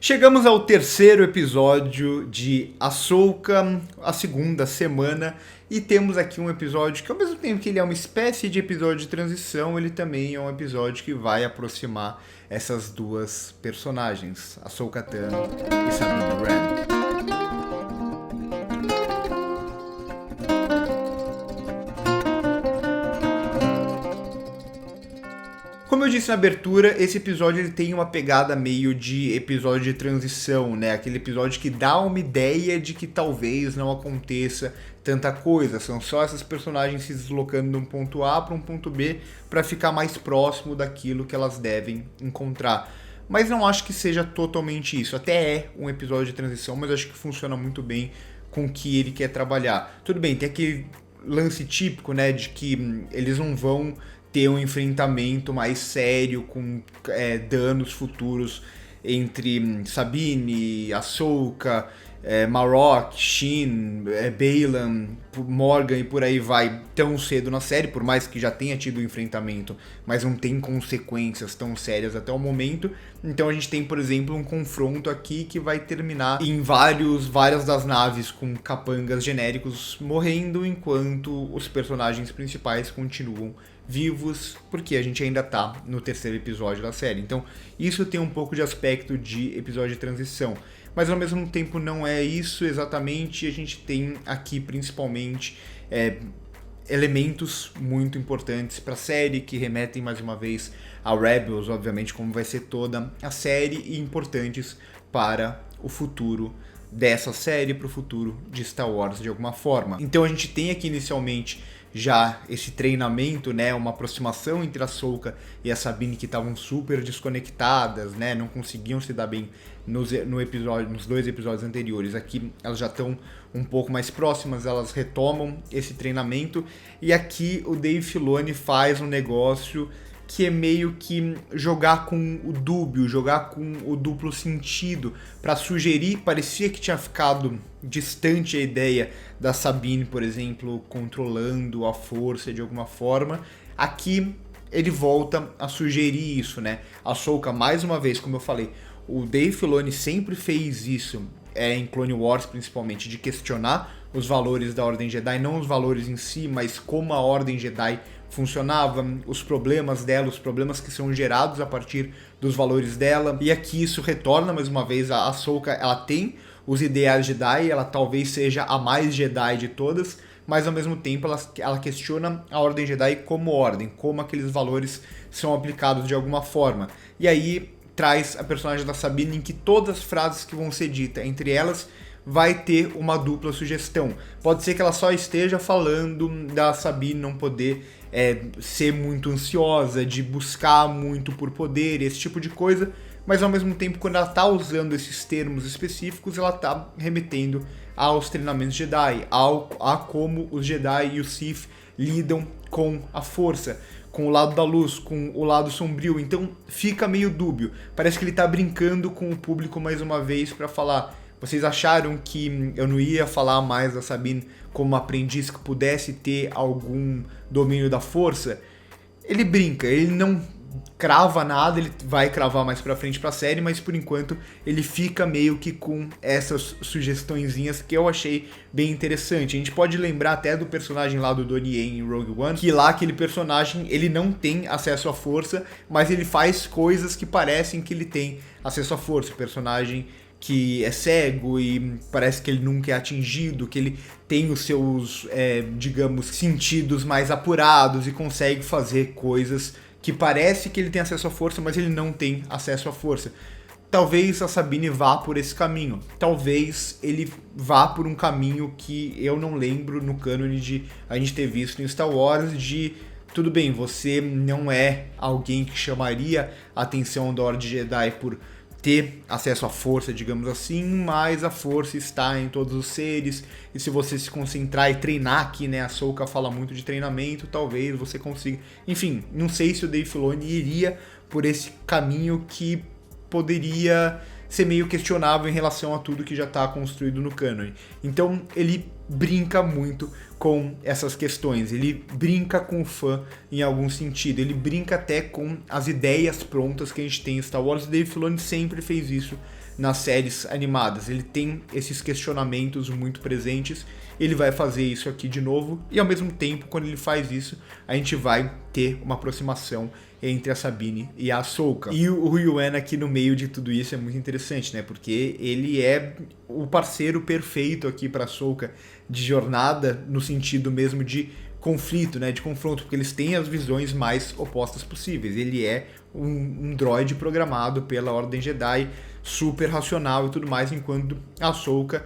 Chegamos ao terceiro episódio de Ahsoka, a segunda semana, e temos aqui um episódio que, ao mesmo tempo que ele é uma espécie de episódio de transição, ele também é um episódio que vai aproximar essas duas personagens, Ahsoka Tano e Sabine Wren. Como eu disse na abertura, esse episódio ele tem uma pegada meio de episódio de transição, né? Aquele episódio que dá uma ideia de que talvez não aconteça tanta coisa. São só essas personagens se deslocando de um ponto A para um ponto B para ficar mais próximo daquilo que elas devem encontrar. Mas não acho que seja totalmente isso. Até é um episódio de transição, mas acho que funciona muito bem com o que ele quer trabalhar. Tudo bem, tem aquele lance típico, né, de que eles não vão ter um enfrentamento mais sério com danos futuros entre Sabine, Ahsoka, Marrok, Shin, Baylan, Morgan e por aí vai tão cedo na série, por mais que já tenha tido um enfrentamento, mas não tem consequências tão sérias até o momento. Então a gente tem, por exemplo, um confronto aqui que vai terminar em várias das naves com capangas genéricos morrendo, enquanto os personagens principais continuam vivos, porque a gente ainda tá no terceiro episódio da série. Então isso tem um pouco de aspecto de episódio de transição, mas ao mesmo tempo não é isso exatamente. A gente tem aqui principalmente elementos muito importantes para a série que remetem mais uma vez a Rebels, obviamente, como vai ser toda a série, e importantes para o futuro dessa série, para o futuro de Star Wars de alguma forma. Então a gente tem aqui inicialmente já esse treinamento, né, uma aproximação entre a Ahsoka e a Sabine, que estavam super desconectadas, né, não conseguiam se dar bem nos dois episódios anteriores. Aqui elas já estão um pouco mais próximas, elas retomam esse treinamento, e aqui o Dave Filoni faz um negócio que é meio que jogar com o dúbio, jogar com o duplo sentido, para sugerir. Parecia que tinha ficado distante a ideia da Sabine, por exemplo, controlando a força de alguma forma. Aqui ele volta a sugerir isso, né? A Ahsoka, mais uma vez, como eu falei, o Dave Filoni sempre fez isso, em Clone Wars principalmente, de questionar os valores da Ordem Jedi, não os valores em si, mas como a Ordem Jedi funcionava, os problemas dela, os problemas que são gerados a partir dos valores dela. E aqui isso retorna mais uma vez. A Ahsoka, ela tem os ideais Jedi, ela talvez seja a mais Jedi de todas, mas ao mesmo tempo ela questiona a Ordem Jedi como ordem, como aqueles valores são aplicados de alguma forma. E aí traz a personagem da Sabine, em que todas as frases que vão ser ditas entre elas vai ter uma dupla sugestão. Pode ser que ela só esteja falando da Sabine não poder ser muito ansiosa, de buscar muito por poder, esse tipo de coisa, mas ao mesmo tempo, quando ela está usando esses termos específicos, ela está remetendo aos treinamentos Jedi, a como os Jedi e os Sith lidam com a força, com o lado da luz, com o lado sombrio. Então fica meio dúbio. Parece que ele está brincando com o público mais uma vez para falar: vocês acharam que eu não ia falar mais da Sabine como uma aprendiz que pudesse ter algum domínio da força? Ele brinca, ele não crava nada, ele vai cravar mais pra frente pra série, mas por enquanto ele fica meio que com essas sugestõezinhas que eu achei bem interessante. A gente pode lembrar até do personagem lá do Donnie Yen em Rogue One, que lá aquele personagem, ele não tem acesso à força, mas ele faz coisas que parecem que ele tem acesso à força. O personagem que é cego e parece que ele nunca é atingido, que ele tem os seus, digamos, sentidos mais apurados e consegue fazer coisas que parece que ele tem acesso à força, mas ele não tem acesso à força. Talvez a Sabine vá por esse caminho. Talvez ele vá por um caminho que eu não lembro no cânone de a gente ter visto em Star Wars, de tudo bem, você não é alguém que chamaria a atenção da Ordem Jedi por ter acesso à força, digamos assim, mas a força está em todos os seres, e se você se concentrar e treinar aqui, né, a Ahsoka fala muito de treinamento, talvez você consiga. Enfim, não sei se o Dave Filoni iria por esse caminho que poderia ser meio questionável em relação a tudo que já está construído no cânone. Então ele brinca muito com essas questões, ele brinca com o fã em algum sentido, ele brinca até com as ideias prontas que a gente tem em Star Wars. O Dave Filoni sempre fez isso nas séries animadas. Ele tem esses questionamentos muito presentes, ele vai fazer isso aqui de novo, e ao mesmo tempo, quando ele faz isso, a gente vai ter uma aproximação entre a Sabine e a Ahsoka. E o Huyuan aqui no meio de tudo isso é muito interessante, né? Porque ele é o parceiro perfeito aqui para Ahsoka de jornada, no sentido mesmo de conflito, né? De confronto, porque eles têm as visões mais opostas possíveis. Ele é um droide programado pela Ordem Jedi, super racional e tudo mais, enquanto a Ahsoka,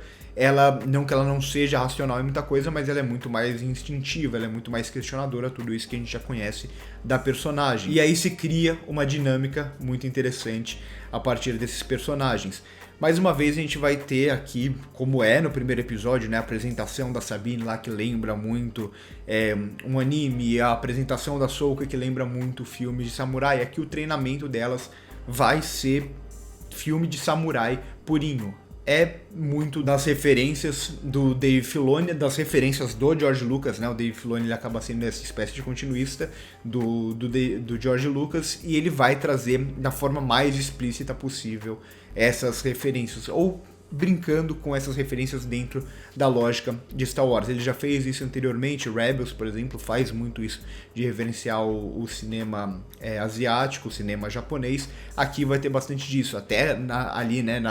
não que ela não seja racional em muita coisa, mas ela é muito mais instintiva, ela é muito mais questionadora, tudo isso que a gente já conhece da personagem. E aí se cria uma dinâmica muito interessante a partir desses personagens. Mais uma vez a gente vai ter aqui, como é no primeiro episódio, né, a apresentação da Sabine lá, que lembra muito um anime, a apresentação da Ahsoka, que lembra muito filmes de samurai. Aqui o treinamento delas vai ser filme de samurai purinho. É muito das referências do Dave Filoni, das referências do George Lucas, né? O Dave Filoni ele acaba sendo essa espécie de continuista do George Lucas, e ele vai trazer da forma mais explícita possível essas referências, ou brincando com essas referências dentro da lógica de Star Wars. Ele já fez isso anteriormente, Rebels, por exemplo, faz muito isso, de referenciar o cinema asiático, o cinema japonês. Aqui vai ter bastante disso, até ali, né,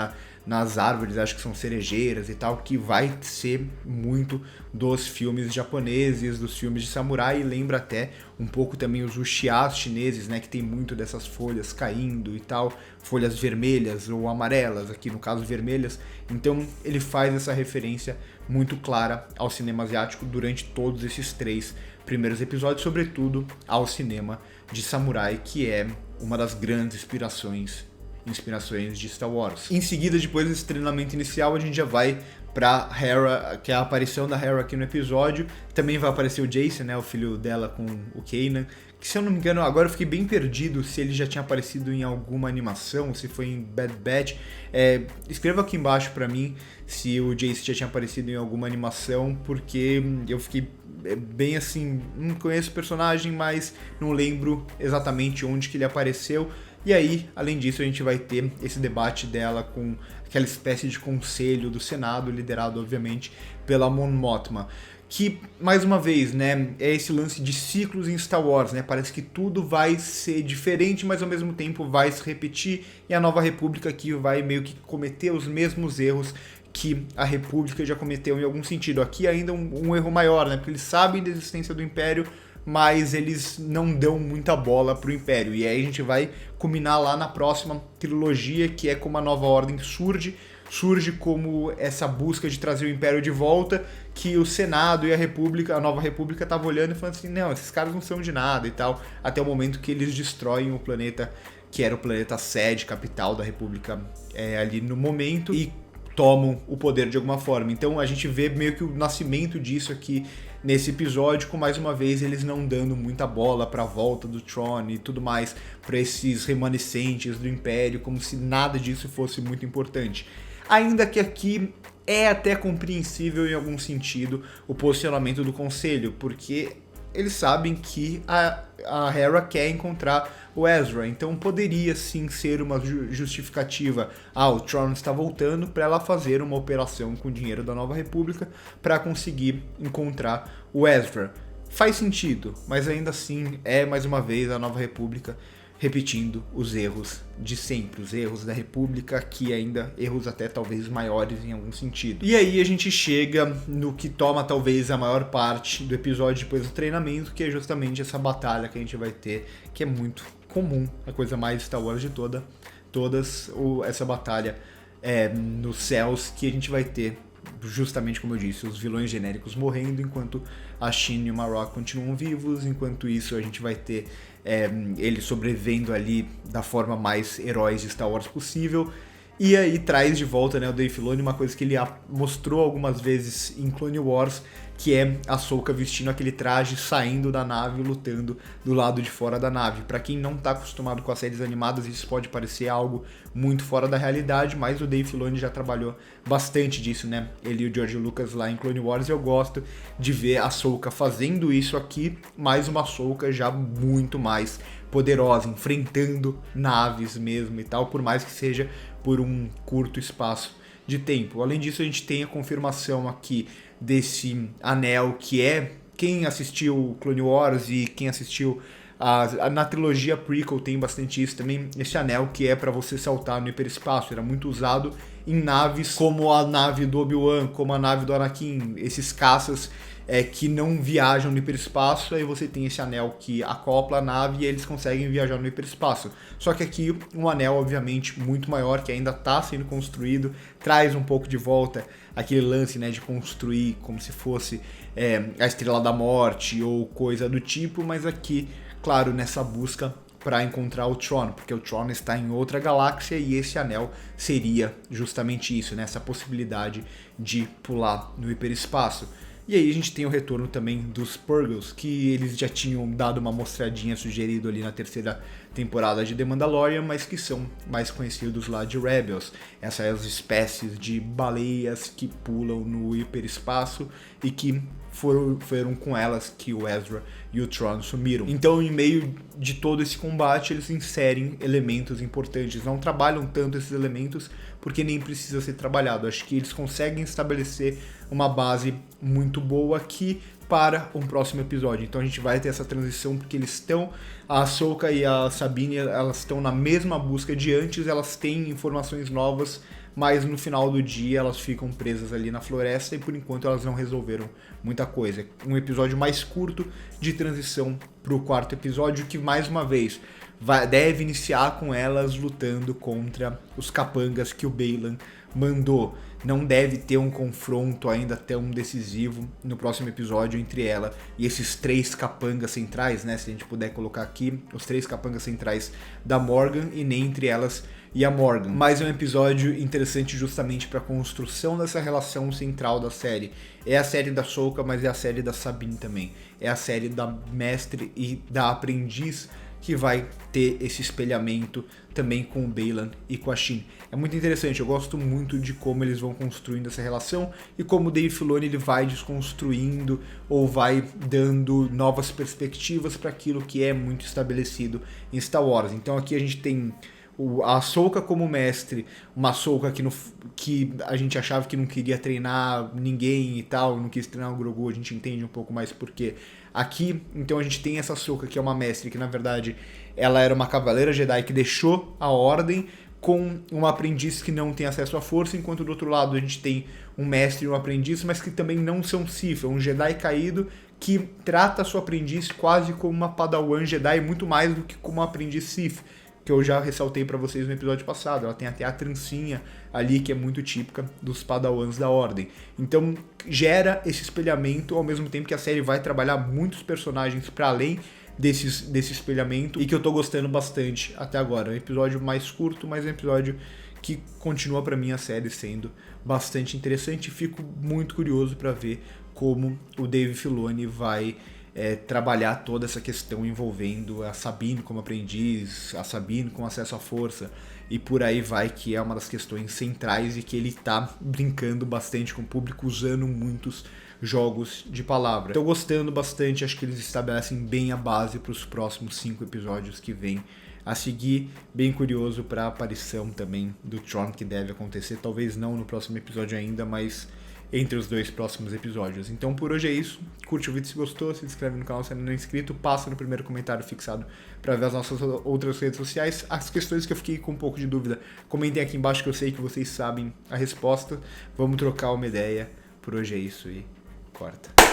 nas árvores, acho que são cerejeiras e tal, que vai ser muito dos filmes japoneses, dos filmes de samurai, e lembra até um pouco também os wuxias chineses, né, que tem muito dessas folhas caindo e tal, folhas vermelhas ou amarelas, aqui no caso vermelhas. Então ele faz essa referência muito clara ao cinema asiático durante todos esses 3 primeiros episódios, sobretudo ao cinema de samurai, que é uma das grandes inspirações de Star Wars. Em seguida, depois desse treinamento inicial, a gente já vai pra Hera, que é a aparição da Hera aqui no episódio. Também vai aparecer o Jacen, né, o filho dela com o Kanan, que, se eu não me engano, agora eu fiquei bem perdido se ele já tinha aparecido em alguma animação, se foi em Bad Batch. Escreva aqui embaixo pra mim se o Jacen já tinha aparecido em alguma animação, porque eu fiquei bem assim, não conheço o personagem, mas não lembro exatamente onde que ele apareceu. E aí, além disso, a gente vai ter esse debate dela com aquela espécie de conselho do Senado, liderado, obviamente, pela Mon Mothma. Que, mais uma vez, né, é esse lance de ciclos em Star Wars, né? Parece que tudo vai ser diferente, mas ao mesmo tempo vai se repetir, e a Nova República aqui vai meio que cometer os mesmos erros que a República já cometeu em algum sentido. Aqui ainda um erro maior, né? Porque eles sabem da existência do Império, mas eles não dão muita bola pro Império. E aí a gente vai culminar lá na próxima trilogia, que é como a Nova Ordem surge como essa busca de trazer o Império de volta, que o Senado e a Nova República estavam olhando e falando assim, não, esses caras não são de nada e tal, até o momento que eles destroem o planeta, que era o planeta sede, capital da República ali no momento, e tomam o poder de alguma forma. Então a gente vê meio que o nascimento disso aqui nesse episódio, com mais uma vez eles não dando muita bola para a volta do Tron e tudo mais, para esses remanescentes do Império, como se nada disso fosse muito importante. Ainda que aqui é até compreensível em algum sentido o posicionamento do Conselho, porque eles sabem que a Hera quer encontrar o Ezra, então poderia sim ser uma justificativa. O Tron está voltando, para ela fazer uma operação com o dinheiro da Nova República para conseguir encontrar o Ezra. Faz sentido, mas ainda assim é mais uma vez a Nova República repetindo os erros de sempre, os erros da República, que ainda erros até talvez maiores em algum sentido. E aí a gente chega no que toma talvez a maior parte do episódio depois do treinamento, que é justamente essa batalha que a gente vai ter, que é muito comum, a coisa mais Star Wars de todas, essa batalha nos céus, que a gente vai ter justamente, como eu disse, os vilões genéricos morrendo, enquanto a Shin e o Marrok continuam vivos. Enquanto isso, a gente vai ter eles sobrevivendo ali da forma mais heróis de Star Wars possível. E aí traz de volta, né, o Dave Filoni, uma coisa que ele mostrou algumas vezes em Clone Wars, que é a Ahsoka vestindo aquele traje, saindo da nave, lutando do lado de fora da nave. Pra quem não tá acostumado com as séries animadas, isso pode parecer algo muito fora da realidade, mas o Dave Filoni já trabalhou bastante disso, né? Ele e o George Lucas lá em Clone Wars, e eu gosto de ver a Ahsoka fazendo isso aqui, mas uma Ahsoka já muito mais poderosa, enfrentando naves mesmo e tal, por mais que seja por um curto espaço de tempo. Além disso, a gente tem a confirmação aqui desse anel que é... Quem assistiu Clone Wars e quem assistiu na trilogia prequel tem bastante isso também, esse anel que é para você saltar no hiperespaço. Era muito usado em naves como a nave do Obi-Wan, como a nave do Anakin, esses caças que não viajam no hiperespaço. Aí você tem esse anel que acopla a nave e eles conseguem viajar no hiperespaço. Só que aqui um anel obviamente muito maior, que ainda está sendo construído, traz um pouco de volta aquele lance, né, de construir como se fosse a Estrela da Morte ou coisa do tipo, mas aqui, claro, nessa busca para encontrar o Tron, porque o Tron está em outra galáxia e esse anel seria justamente isso, né, essa possibilidade de pular no hiperespaço. E aí a gente tem o retorno também dos Purgles, que eles já tinham dado uma mostradinha sugerido ali na terceira temporada de The Mandalorian, mas que são mais conhecidos lá de Rebels. Essas espécies de baleias que pulam no hiperespaço e que foram com elas que o Ezra e o Tron sumiram. Então, em meio de todo esse combate, eles inserem elementos importantes. Não trabalham tanto esses elementos porque nem precisa ser trabalhado. Acho que eles conseguem estabelecer uma base muito boa aqui para um próximo episódio. Então a gente vai ter essa transição porque eles estão, a Ahsoka e a Sabine, elas estão na mesma busca de antes, elas têm informações novas, mas no final do dia elas ficam presas ali na floresta e por enquanto elas não resolveram muita coisa. Um episódio mais curto de transição para o quarto episódio, que mais uma vez deve iniciar com elas lutando contra os capangas que o Baylan mandou. Não deve ter um confronto ainda tão decisivo no próximo episódio entre ela e esses 3 capangas centrais, né? Se a gente puder colocar aqui, os 3 capangas centrais da Morgan, e nem entre elas e a Morgan. Mas é um episódio interessante justamente para a construção dessa relação central da série. É a série da Ahsoka, mas é a série da Sabine também. É a série da mestre e da aprendiz, que vai ter esse espelhamento também com o Baylan e com a Shin. É muito interessante, eu gosto muito de como eles vão construindo essa relação e como o Dave Filoni ele vai desconstruindo ou vai dando novas perspectivas para aquilo que é muito estabelecido em Star Wars. Então aqui a gente tem a Ahsoka como mestre, uma Ahsoka que a gente achava que não queria treinar ninguém e tal, não quis treinar o Grogu, a gente entende um pouco mais porque aqui, então a gente tem essa Ahsoka que é uma mestre, que na verdade ela era uma cavaleira Jedi que deixou a ordem com um aprendiz que não tem acesso à força, enquanto do outro lado a gente tem um mestre e um aprendiz, mas que também não são Sith, é um Jedi caído que trata seu aprendiz quase como uma Padawan Jedi, muito mais do que como um aprendiz Sith, que eu já ressaltei para vocês no episódio passado. Ela tem até a trancinha ali que é muito típica dos Padawans da Ordem. Então gera esse espelhamento, ao mesmo tempo que a série vai trabalhar muitos personagens para além desse espelhamento, e que eu tô gostando bastante até agora. É um episódio mais curto, mas é um episódio que continua para mim a série sendo bastante interessante. Fico muito curioso para ver como o Dave Filoni vai trabalhar toda essa questão envolvendo a Sabine como aprendiz, a Sabine com acesso à força e por aí vai, que é uma das questões centrais e que ele tá brincando bastante com o público, usando muitos jogos de palavra. Tô gostando bastante, acho que eles estabelecem bem a base para os próximos 5 episódios que vem a seguir. Bem curioso para a aparição também do Tron, que deve acontecer, talvez não no próximo episódio ainda, mas entre os 2 próximos episódios. Então por hoje é isso, curte o vídeo se gostou, se inscreve no canal se ainda não é inscrito, passa no primeiro comentário fixado para ver as nossas outras redes sociais. As questões que eu fiquei com um pouco de dúvida, comentem aqui embaixo que eu sei que vocês sabem a resposta. Vamos trocar uma ideia. Por hoje é isso e corta.